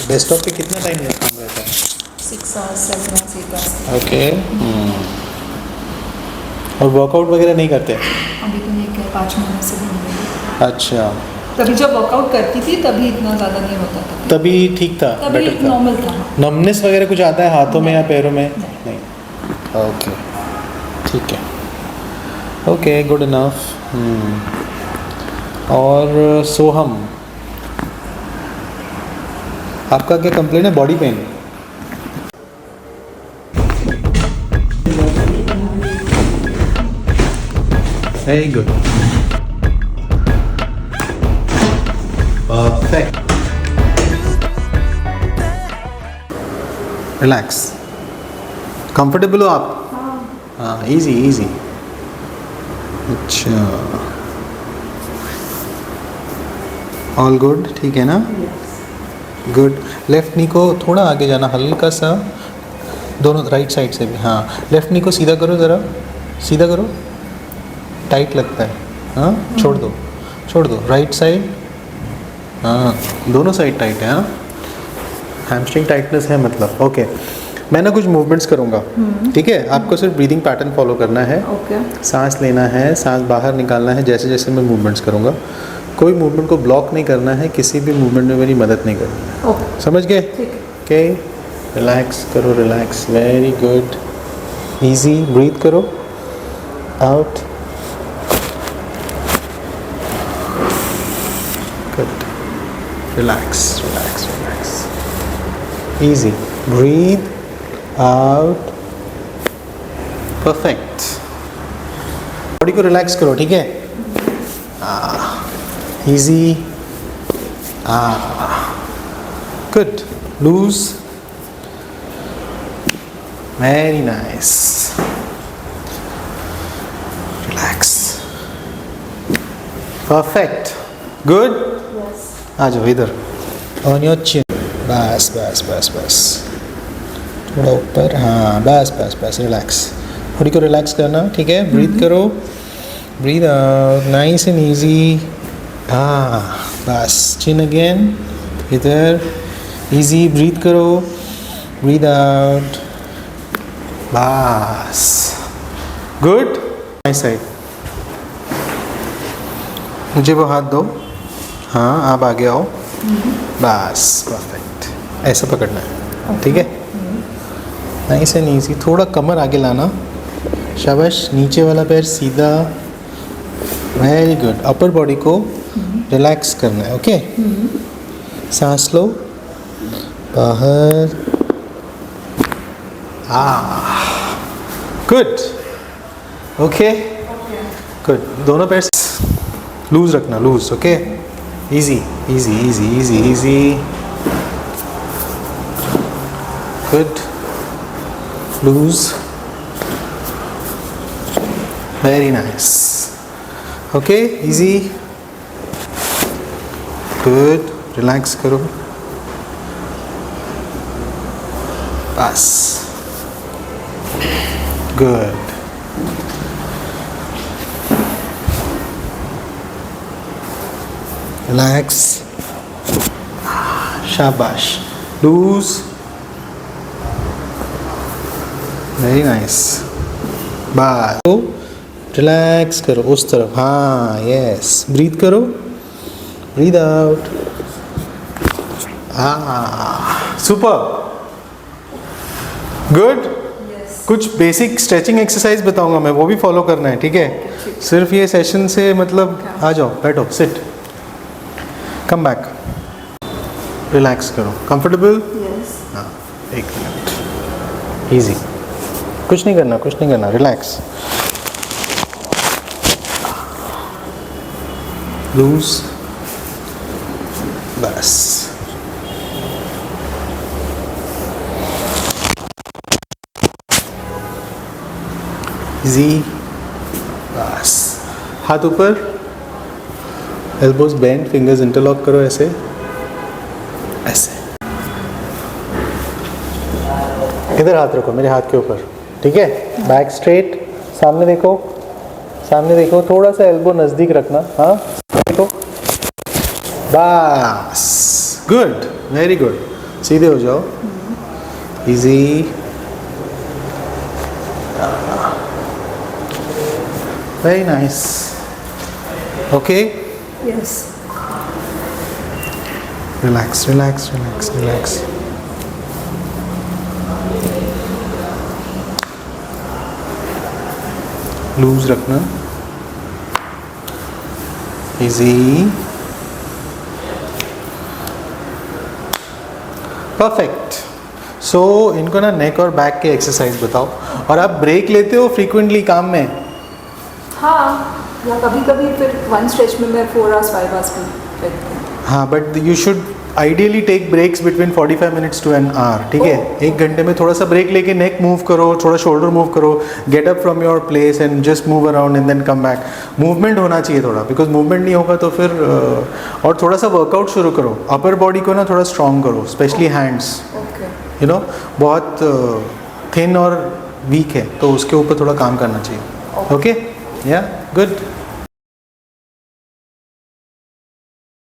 Desktop पे कितना time काम रहता है? 6 hours 7 hours 8 hours। ओके। और वर्कआउट वगैरह नहीं करते? अभी तो नहीं किया, 5 महीने से भी नहीं। अच्छा। तभी जब वर्कआउट करती थी तभी इतना ज़्यादा नहीं होता था। तभी ठीक था, तभी बेटर था? नॉर्मल था। नमनेस वगैरह कुछ आता है हाथों में या पैरों में? नहीं। ओके, ठीक है। Okay, good enough. और सोहम, आपका क्या कंप्लेन है? Body pain? Very good, perfect. Relax. Comfortable हो आप? हाँ, इजी इजी। अच्छा, ऑल गुड, ठीक है ना? गुड। लेफ्ट नी को थोड़ा आगे जाना, हल्का सा, दोनों राइट साइड से भी। हाँ, लेफ्ट नी को सीधा करो, ज़रा सीधा करो, टाइट लगता है। हाँ, छोड़ दो, छोड़ दो, राइट साइड। हाँ, दोनों साइड टाइट है। हाँ, हैमस्ट्रिंग टाइटनेस है मतलब। ओके, मैं ना कुछ मूवमेंट्स करूँगा, ठीक है? आपको सिर्फ ब्रीदिंग पैटर्न फॉलो करना है। ओके। सांस लेना है, सांस बाहर निकालना है, जैसे जैसे मैं मूवमेंट्स करूँगा। कोई मूवमेंट को ब्लॉक नहीं करना है, किसी भी मूवमेंट में मेरी मदद नहीं करनी है। ओके, समझ गए? ठीक है। ओके, रिलैक्स करो, relax, very good. Easy, breathe करो, out, good, relax, relax, relax, easy, breathe out, perfect. Body को रिलैक्स करो, ठीक है? Easy, good, loose, very nice, relax, perfect, good. आ जाओ इधर, ऑन योर चिन, बस बस बस बस, थोड़ा ऊपर, हाँ, बस बस बस, रिलैक्स। बॉडी को रिलैक्स करना, ठीक है? ब्रीथ करो, breathe out, nice and easy. हाँ, बस, चिन अगेन, इधर, इजी, ब्रीथ करो, ब्रीथ आउट, बस, गुड। माई साइड, मुझे वो हाथ दो। हाँ, आप आगे आओ, बस, परफेक्ट। ऐसा पकड़ना है, ठीक है? Nice and easy. थोड़ा कमर आगे लाना, शाबाश। नीचे वाला पैर सीधा, वेरी गुड। अपर बॉडी को रिलैक्स करना है, ओके? सांस लो, बाहर, गुड, ओके, गुड। दोनों पैर लूज रखना, loose, okay? Easy easy easy easy easy, good, loose, very nice, okay, easy, good. Relax करो, बस, गुड। रिलैक्स, शाबाश, लूज, वेरी नाइस, बस। तो रिलैक्स करो उस तरफ, हाँ, यस, ब्रीथ करो, ब्रीथ आउट, सुपर, गुड। कुछ बेसिक स्ट्रेचिंग एक्सरसाइज बताऊंगा मैं, वो भी फॉलो करना है, ठीक है? सिर्फ ये सेशन से मतलब, आ जाओ, बैठो, सिट, कम बैक, रिलैक्स करो, कंफर्टेबल? हाँ, 1 मिनट, इजी, कुछ नहीं करना, कुछ नहीं करना, रिलैक्स, लूज, बस, इजी, बस। हाथ ऊपर, एल्बोज बेंड, फिंगर्स इंटरलॉक करो, ऐसे ऐसे। इधर हाथ रखो, मेरे हाथ के ऊपर, ठीक है? बैक स्ट्रेट, सामने देखो, सामने देखो, थोड़ा सा एल्बो नज़दीक रखना। हाँ, देखो, बस, गुड, वेरी गुड। सीधे हो जाओ, easy. Very nice, okay. Yes. Relax relax relax relax. Loose रखना, इजी, परफेक्ट। सो इनको ना नेक और बैक के एक्सरसाइज बताओ। और आप ब्रेक लेते हो फ्रीक्वेंटली काम में? हाँ, या कभी कभी फिर वन स्ट्रेच में मैं 4 आवर्स 5 आवर्स भी रहती हूँ। हाँ, but you should ideally take breaks between 45 minutes to an hour, ठीक है? एक घंटे में थोड़ा सा ब्रेक लेके नेक मूव करो, थोड़ा शोल्डर मूव करो, get up from your place and just move around and then come back. Movement होना चाहिए थोड़ा, बिकॉज मूवमेंट नहीं होगा तो फिर और थोड़ा सा वर्कआउट शुरू करो। अपर बॉडी को ना थोड़ा स्ट्रॉन्ग करो, specially hands, okay. You know, बहुत थिन और वीक है तो उसके ऊपर थोड़ा काम करना चाहिए। ओके, या गुड।